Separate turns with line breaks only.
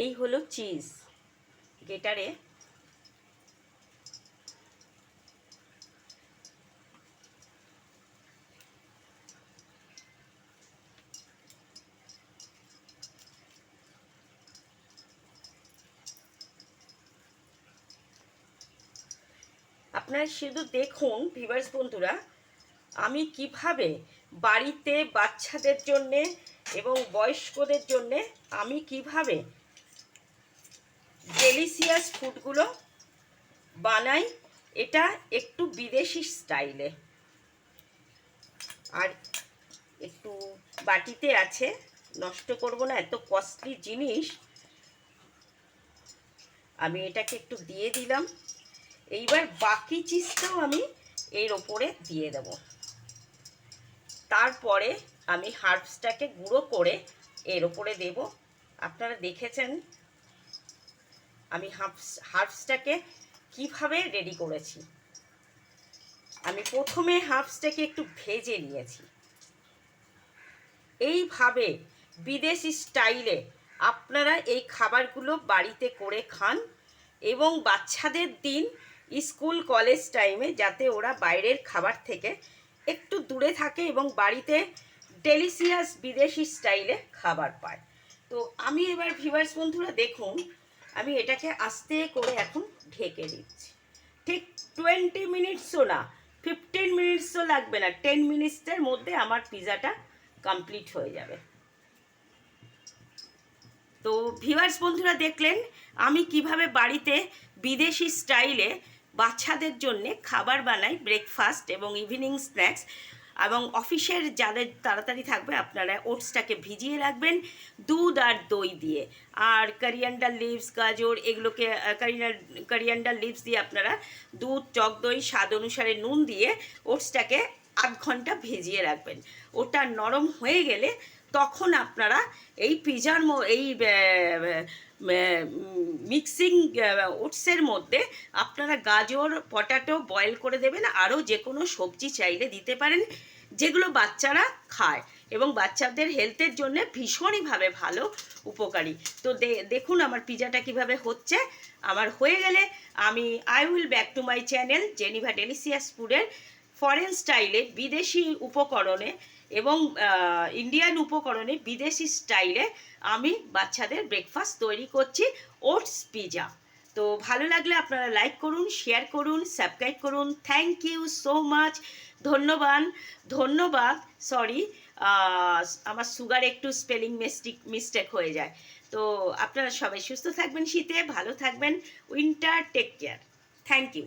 এই হলো চিজ গ্রেটারে। আপনারা শুধু দেখুন ভিউয়ার্স বন্ধুরা, আমি কিভাবে বাড়িতে বাচ্চাদের জন্যে এবং বয়স্কদের জন্যে আমি কিভাবে ডেলিশিয়াস ফুডগুলো বানাই। এটা একটু বিদেশি স্টাইলে। আর একটু বাটিতে আছে, নষ্ট করব না, এত কস্টলি জিনিস। আমি এটাকে একটু দিয়ে দিলাম। এইবার বাকি চিজটাও আমি এর ওপরে দিয়ে দেব। তারপরে আমি হার্বসটাকে গুঁড়ো করে এর ওপরে দেব। আপনারা দেখেছেন আমি হার্বসটাকে কিভাবে রেডি করেছি। আমি প্রথমে হার্বসটাকে একটু ভেজে নিয়েছি। এইভাবে বিদেশি স্টাইলে আপনারা এই খাবারগুলো বাড়িতে করে খান এবং বাচ্চাদের দিন স্কুল কলেজ টাইমে, যাতে ওরা বাইরের খাবার থেকে একটু দূরে থাকে এবং বাড়িতে ডেলিশিয়াস বিদেশি স্টাইলে খাবার পায়। তো আমি এবার ভিউয়ার্স বন্ধুরা দেখুন, আমি এটাকে আস্তে করে এখন ঢেকে দিচ্ছি। ঠিক 20 মিনিটসও না, 15 মিনিটসও লাগবে না, 10 মিনিটসের মধ্যে আমার পিজাটা কমপ্লিট হয়ে যাবে। তো ভিউয়ার্স বন্ধুরা দেখলেন আমি কিভাবে বাড়িতে বিদেশি স্টাইলে বাচ্চাদের জন্যে খাবার বানাই, ব্রেকফাস্ট এবং ইভিনিং স্ন্যাক্স। এবং অফিসের যাদের তাড়াতাড়ি থাকবে আপনারা ওটসটাকে ভিজিয়ে রাখবেন দুধ আর দই দিয়ে, আর করিয়ান্ডার লিভস, গাজর এগুলোকে করিয়ান্ডার লিভস দিয়ে আপনারা দুধ, টক দই, স্বাদ অনুসারে নুন দিয়ে ওটসটাকে আধ ঘন্টা ভিজিয়ে রাখবেন। ওটা নরম হয়ে গেলে তখন আপনারা এই পিজার এই মিক্সিং ওটসের মধ্যে আপনারা গাজর, পটাটো বয়েল করে দেবেন। আরও যে কোনো সবজি চাইলে দিতে পারেন যেগুলো বাচ্চারা খায় এবং বাচ্চাদের হেলথের জন্য ভীষণইভাবে ভালো, উপকারী। তো দেখুন আমার পিজাটা কিভাবে হচ্ছে। আমার হয়ে গেলে আমি I will back to my channel Geneva delicious ফুডের ফরেন স্টাইলে বিদেশি উপকরণে এবং ইন্ডিয়ান উপকরণে বিদেশি স্টাইলে আমি বাচ্চাদের ব্রেকফাস্ট তৈরি করছি, ওটস পিজা। তো ভালো লাগলে আপনারা লাইক করুন, শেয়ার করুন, সাবস্ক্রাইব করুন। Thank you so much. ধন্যবাদ। সরি, আমার সুগার একটু স্পেলিং মিস্টেক হয়ে যায়। তো আপনারা সবাই সুস্থ থাকবেন, শীতে ভালো থাকবেন। Winter take care. Thank you.